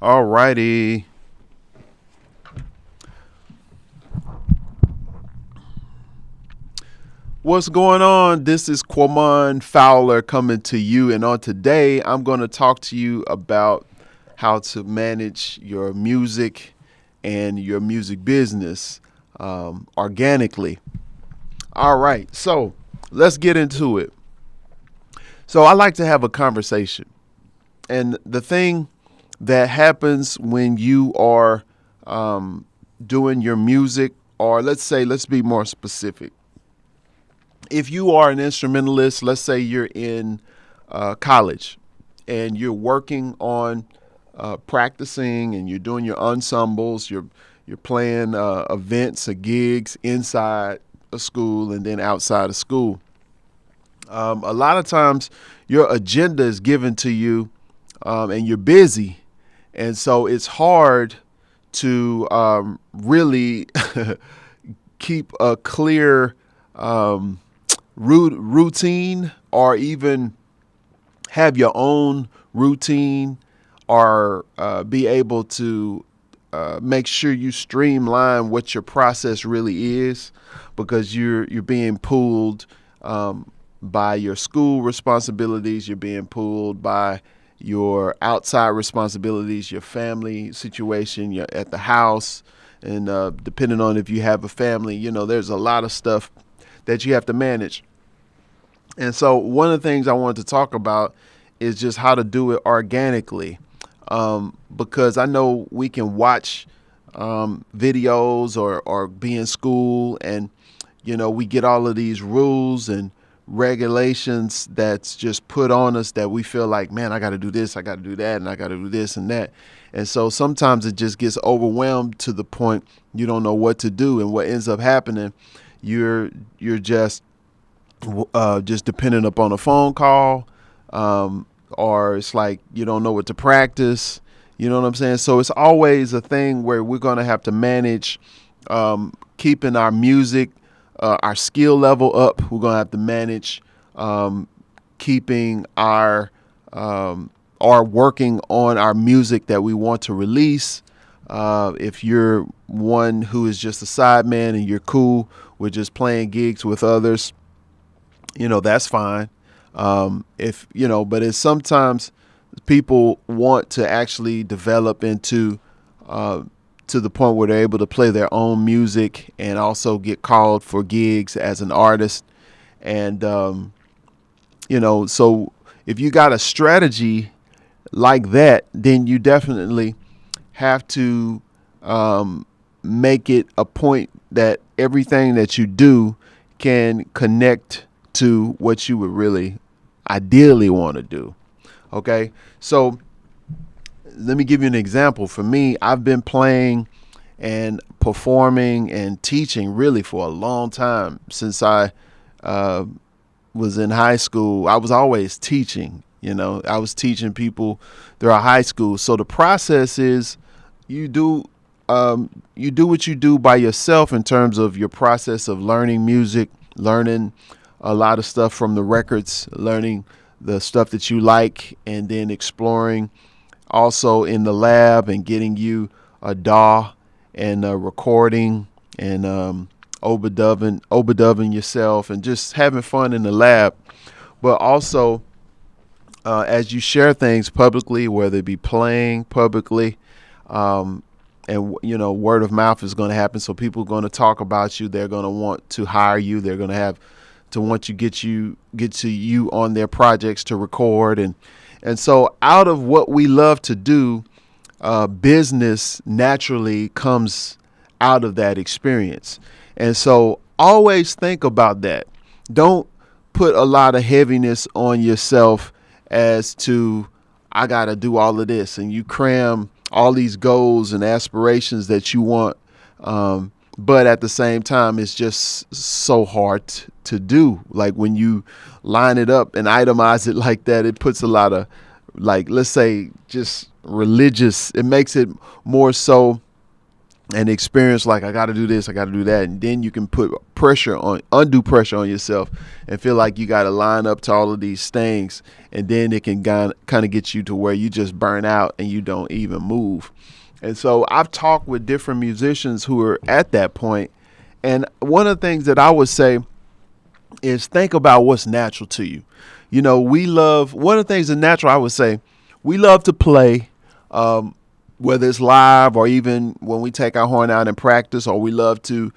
Alrighty. What's going on? This is Quamond Fowler coming to you. And on today, I'm going to talk to you about how to manage your music and your music business organically. All right. So let's get into it. So I like to have a conversation. And the thing that happens when you are doing your music, or let's be more specific. If you are an instrumentalist, let's say you're in college and you're working on practicing and you're doing your ensembles, you're playing events or gigs inside a school and then outside of school. A lot of times your agenda is given to you and you're busy. And so it's hard to really keep a clear routine, or even have your own routine, or be able to make sure you streamline what your process really is, because you're being pulled by your school responsibilities, you're being pulled by your outside responsibilities, your family situation, you're at the house, and depending on if you have a family, there's a lot of stuff that you have to manage. And so one of the things I wanted to talk about is just how to do it organically, because I know we can watch videos or be in school, and we get all of these rules and regulations that's just put on us that we feel like, man, I got to do this, I got to do that, and I got to do this and that. And so sometimes it just gets overwhelmed to the point you don't know what to do. And what ends up happening, you're just dependent upon a phone call, or it's like you don't know what to practice. You know what I'm saying? So it's always a thing where we're going to have to manage keeping our music, our skill level up. We're going to have to manage keeping our or working on our music that we want to release. If you're one who is just a sideman and you're cool with just playing gigs with others, that's fine. But it's sometimes people want to actually develop into to the point where they're able to play their own music and also get called for gigs as an artist. And, so if you got a strategy like that, then you definitely have to make it a point that everything that you do can connect to what you would really ideally want to do. Okay, so let me give you an example. For me, I've been playing and performing and teaching really for a long time. Since I was in high school, I was always teaching. I was teaching people throughout high school. So the process is you do what you do by yourself in terms of your process of learning music, learning a lot of stuff from the records, learning the stuff that you like, and then exploring also in the lab and getting you a DAW and recording and overdubbing yourself and just having fun in the lab. But also as you share things publicly, whether it be playing publicly, and word of mouth is going to happen. So people are going to talk about you. They're going to want to hire you. They're going to have to want to get to you on their projects to record. And so out of what we love to do, business naturally comes out of that experience. And so always think about that. Don't put a lot of heaviness on yourself as to, I got to do all of this, and you cram all these goals and aspirations that you want. But at the same time, it's just so hard to do. Like when you line it up and itemize it like that, it puts a lot of, like, let's say just religious, it makes it more so and experience like I got to do this, I got to do that, and then you can put undue pressure on yourself, and feel like you got to line up to all of these things, and then it can kind of get you to where you just burn out and you don't even move. And so I've talked with different musicians who are at that point, and one of the things that I would say is think about what's natural to you. You know, one of the things that's natural, I would say, we love to play. Whether it's live or even when we take our horn out and practice, or we love to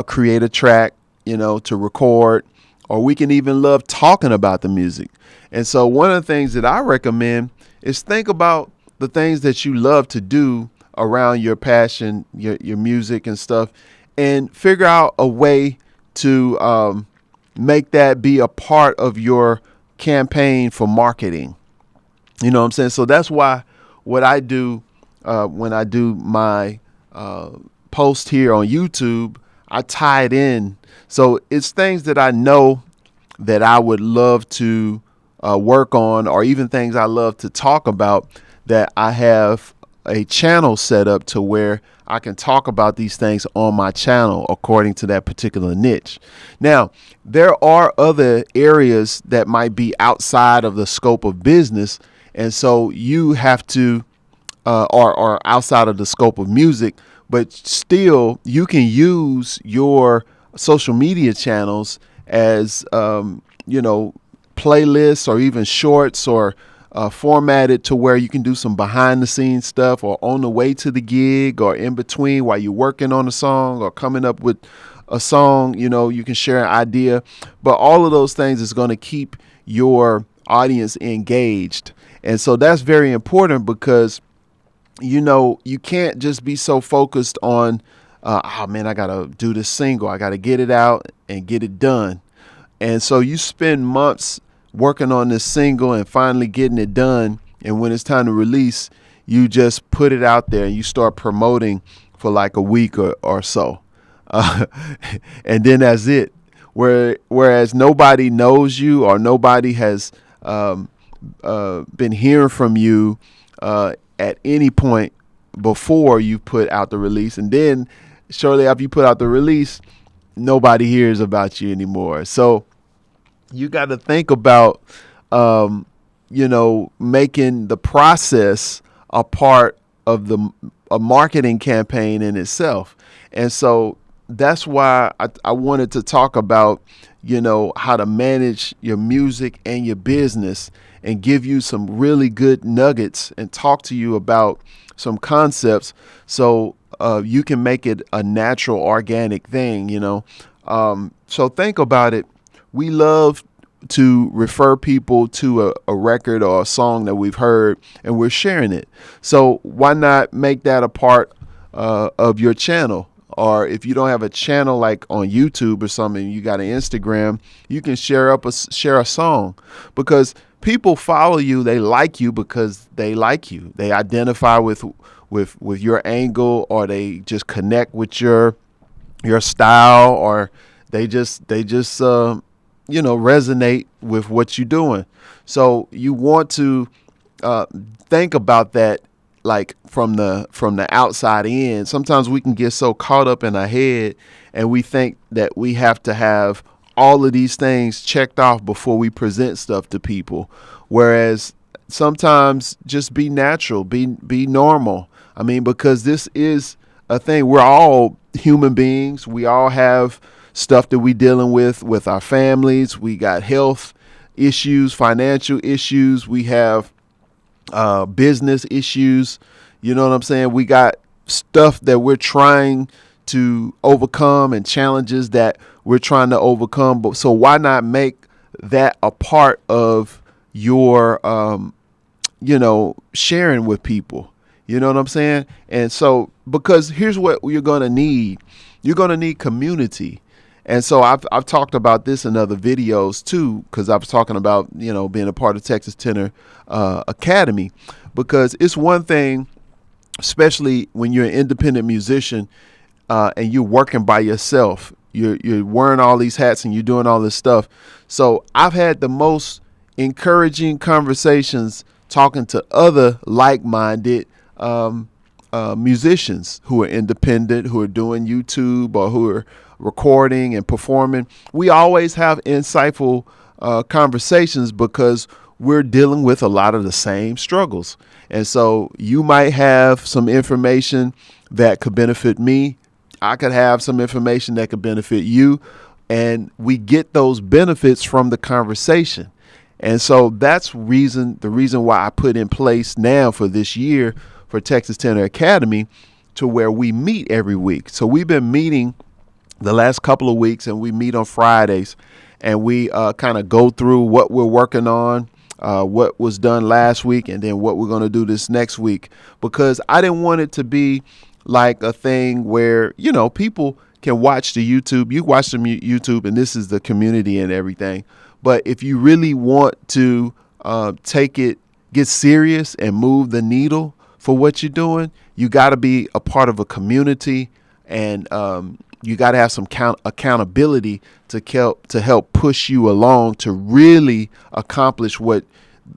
create a track, to record, or we can even love talking about the music. And so one of the things that I recommend is think about the things that you love to do around your passion, your music and stuff, and figure out a way to make that be a part of your campaign for marketing. You know what I'm saying? So that's why what I do when I do my post here on YouTube, I tie it in. So it's things that I know that I would love to work on, or even things I love to talk about, that I have a channel set up to where I can talk about these things on my channel according to that particular niche. Now, there are other areas that might be outside of the scope of business, and so you have to or outside of the scope of music, but still you can use your social media channels as, playlists or even shorts, or formatted to where you can do some behind the scenes stuff, or on the way to the gig, or in between while you're working on a song or coming up with a song. You can share an idea, but all of those things is going to keep your audience engaged. And so that's very important, because you can't just be so focused on, I got to do this single. I got to get it out and get it done. And so you spend months working on this single and finally getting it done. And when it's time to release, you just put it out there and you start promoting for like a week or so. And then that's it. Whereas nobody knows you, or nobody has been hearing from you at any point before you put out the release. And then shortly after you put out the release, nobody hears about you anymore. So you got to think about, making the process a part of a marketing campaign in itself. And so that's why I wanted to talk about, how to manage your music and your business, and give you some really good nuggets and talk to you about some concepts, so you can make it a natural, organic thing, So think about it. We love to refer people to a record or a song that we've heard, and we're sharing it. So why not make that a part of your channel? Or if you don't have a channel like on YouTube or something, you got an Instagram, you can share a song, because people follow you. They like you because they like you. They identify with your angle, or they just connect with your style, or they just resonate with what you're doing. So you want to think about that, like from the outside in. Sometimes we can get so caught up in our head, and we think that we have to have all of these things checked off before we present stuff to people. Whereas sometimes just be natural, be normal. Because this is a thing. We're all human beings. We all have stuff that we're dealing with our families. We got health issues, financial issues. We have business issues. You know what I'm saying? We got stuff that we're trying to overcome, and challenges that we're trying to overcome. But so why not make that a part of your, sharing with people? You know what I'm saying? And so, because here's what you're going to need. You're going to need community. And so I've talked about this in other videos too, because I was talking about, being a part of TeXas10er Academy, because it's one thing, especially when you're an independent musician and you're working by yourself, you're wearing all these hats and you're doing all this stuff. So I've had the most encouraging conversations talking to other like-minded musicians who are independent, who are doing YouTube or who are recording and performing. We always have insightful conversations because we're dealing with a lot of the same struggles. And so you might have some information that could benefit me. I could have some information that could benefit you. And we get those benefits from the conversation. And so that's the reason why I put in place now for this year for TeXas10er Academy to where we meet every week. So we've been meeting the last couple of weeks, and we meet on Fridays, and we kind of go through what we're working on, what was done last week, and then what we're going to do this next week, because I didn't want it to be like a thing where, people can watch the YouTube. You watch the YouTube, and this is the community and everything. But if you really want to get serious and move the needle for what you're doing, you got to be a part of a community, and you got to have some accountability to help push you along to really accomplish what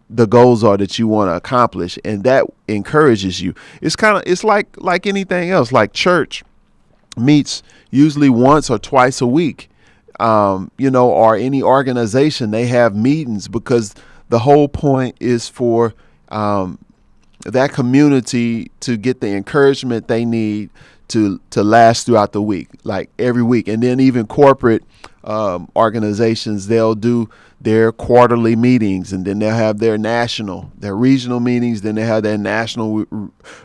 the goals are that you want to accomplish, and that encourages you. It's like anything else, like church meets usually once or twice a week, or any organization. They have meetings because the whole point is for that community to get the encouragement they need to last throughout the week, like every week. And then even corporate organizations, they'll do their quarterly meetings, and then they'll have their regional meetings, then they have their national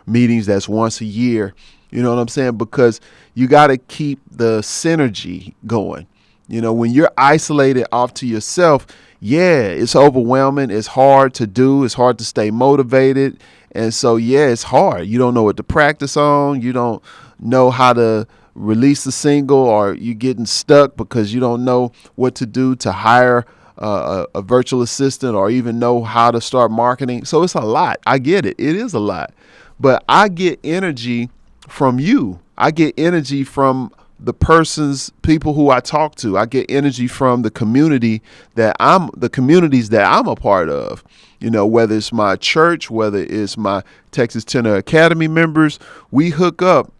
meetings that's once a year. You know what I'm saying? Because you got to keep the synergy going. When you're isolated off to yourself, it's overwhelming. It's hard to do. It's hard to stay motivated. And so, it's hard. You don't know what to practice on. You don't know how to release the single, or you're getting stuck because you don't know what to do to hire a virtual assistant or even know how to start marketing. So it's a lot. I get it. It is a lot. But I get energy from you. I get energy from the people who I talk to. I get energy from the communities that I'm a part of. Whether it's my church, whether it's my TeXas10er Academy members, we hook up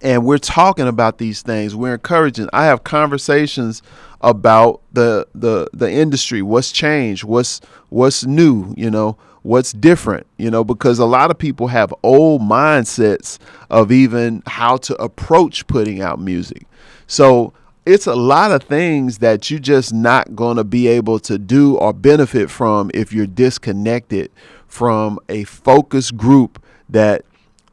and we're talking about these things. We're encouraging. I have conversations about the industry, what's changed, what's new, what's different, because a lot of people have old mindsets of even how to approach putting out music. So it's a lot of things that you're just not going to be able to do or benefit from if you're disconnected from a focus group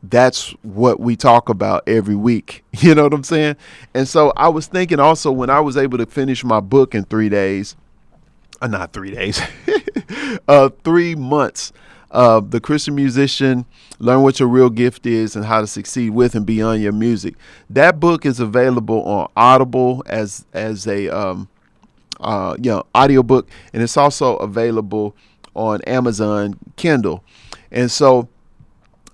that's what we talk about every week. You know what I'm saying? And so I was thinking also, when I was able to finish my book in 3 days, not 3 days, 3 months, The Christian Musician, Learn What Your Real Gift Is and How to Succeed With and Beyond Your Music. That book is available on Audible as a audiobook, and it's also available on Amazon Kindle. And so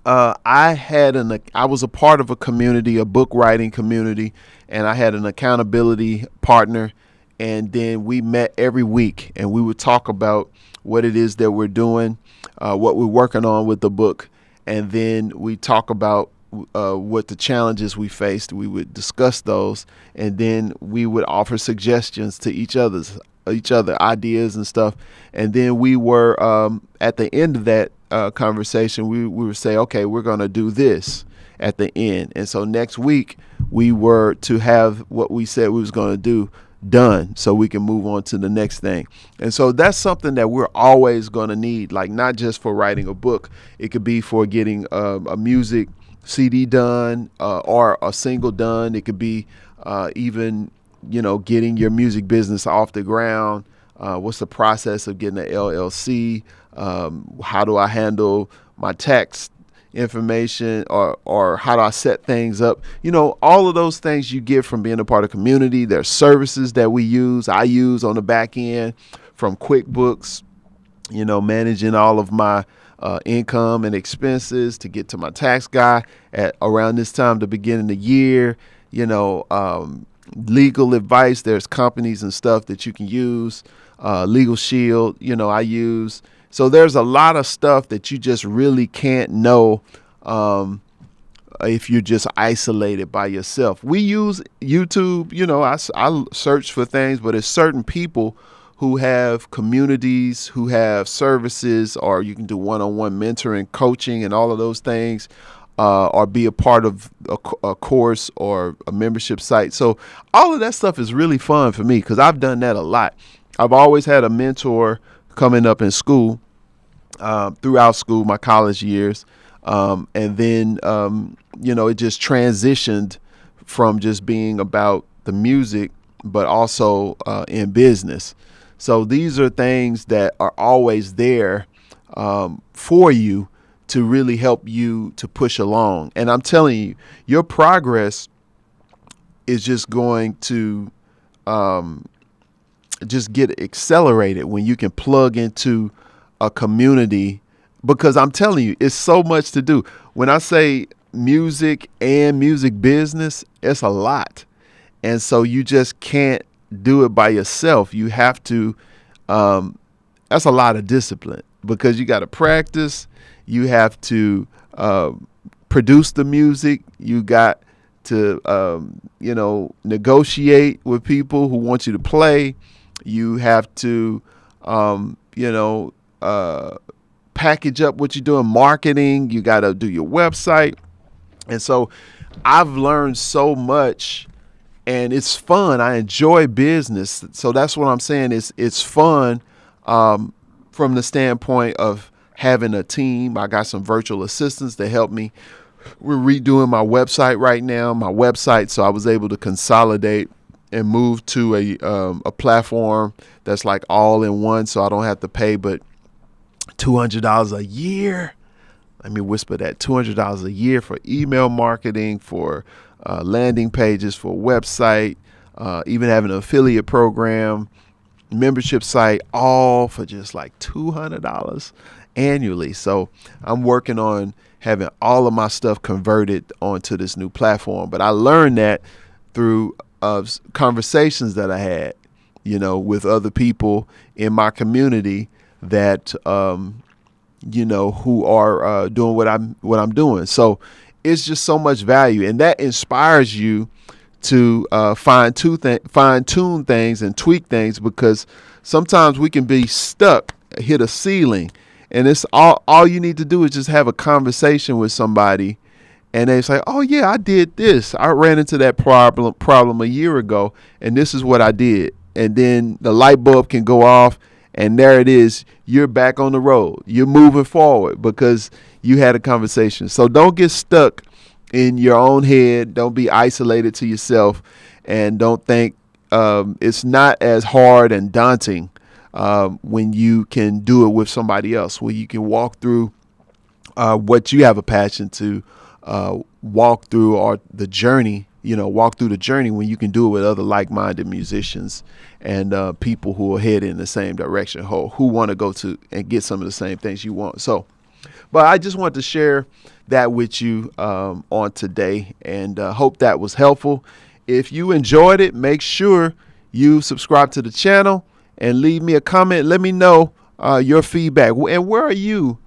I was a part of a community, a book writing community, and I had an accountability partner. And then we met every week, and we would talk about what it is that we're doing, what we're working on with the book. And then we talk about what the challenges we faced. We would discuss those, and then we would offer suggestions to each other, ideas and stuff. And then we were at the end of that conversation, we would say, okay, we're going to do this at the end. And so next week we were to have what we said we was going to do done so we can move on to the next thing. And so that's something that we're always going to need, like not just for writing a book. It could be for getting a music CD done or a single done. It could be even, getting your music business off the ground. What's the process of getting an LLC? How do I handle my tax information, or how do I set things up? All of those things you get from being a part of community. There's services that I use on the back end, from QuickBooks, managing all of my income and expenses to get to my tax guy at around this time, the beginning of the year. Legal advice. There's companies and stuff that you can use. Legal Shield, I use. So there's a lot of stuff that you just really can't know if you're just isolated by yourself. We use YouTube, I search for things, but it's certain people who have communities, who have services, or you can do one-on-one mentoring, coaching, and all of those things, or be a part of a course or a membership site. So all of that stuff is really fun for me because I've done that a lot. I've always had a mentor coming up in school, throughout school, my college years. And then, it just transitioned from just being about the music, but also in business. So these are things that are always there for you to really help you to push along. And I'm telling you, your progress is just going to just get accelerated when you can plug into a community, because I'm telling you, it's so much to do. When I say music and music business, it's a lot. And so you just can't do it by yourself. You have to, that's a lot of discipline because you got to practice. You have to produce the music. You got to, negotiate with people who want you to play. You have to, package up what you're doing, marketing. You got to do your website. And so I've learned so much, and it's fun. I enjoy business. So that's what I'm saying. It's fun from the standpoint of having a team. I got some virtual assistants that help me. We're redoing my website right now, so I was able to consolidate and move to a platform that's like all in one, so I don't have to pay but $200 a year. Let me whisper that, $200 a year for email marketing, for landing pages, for website, even having an affiliate program, membership site, all for just like $200 annually. So I'm working on having all of my stuff converted onto this new platform. But I learned that through conversations that I had, with other people in my community that, who are doing what I'm doing. So it's just so much value, and that inspires you to fine tune things and tweak things, because sometimes we can be stuck, hit a ceiling, and it's all you need to do is just have a conversation with somebody, and they say, "Oh yeah, I did this. I ran into that problem a year ago, and this is what I did." And then the light bulb can go off, and there it is. You're back on the road. You're moving forward because you had a conversation. So don't get stuck in your own head. Don't be isolated to yourself, and don't think it's not as hard and daunting when you can do it with somebody else, where you can walk through what you have a passion to walk through, or the journey. Walk through the journey when you can do it with other like-minded musicians and people who are headed in the same direction, who want to go to and get some of the same things you want. So, but I just wanted to share that with you on today, and hope that was helpful. If you enjoyed it, make sure you subscribe to the channel and leave me a comment. Let me know your feedback. And where are you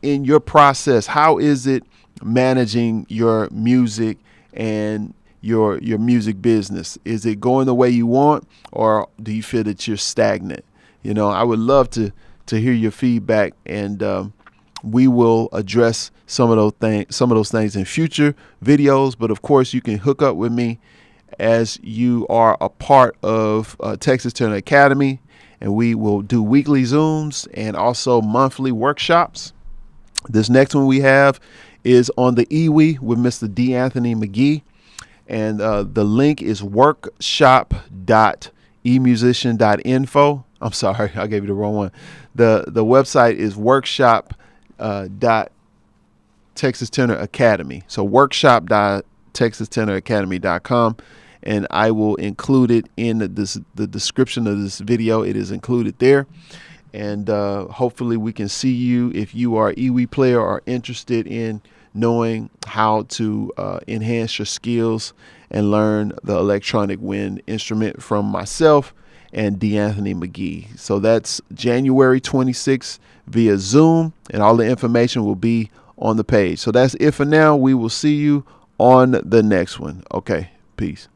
in your process? How is it managing your music and your music business? Is it going the way you want, or do you feel that you're stagnant? I would love to hear your feedback, and we will address some of those things in future videos. But of course, you can hook up with me as you are a part of TeXas10er Academy, and we will do weekly Zooms and also monthly workshops. This next one we have is on the EWI with Mr. D'Anthony McGee. And the link is workshop.emusician.info. I'm sorry, I gave you the wrong one. The website is workshop.TeXas10er Academy. So workshop.TeXas10erAcademy.com. And I will include it in the description of this video. It is included there. And hopefully we can see you if you are an EWI player or interested in knowing how to enhance your skills and learn the electronic wind instrument from myself and D'Anthony McGee. So that's January 26th via Zoom, and all the information will be on the page. So that's it for now. We will see you on the next one. Okay, peace.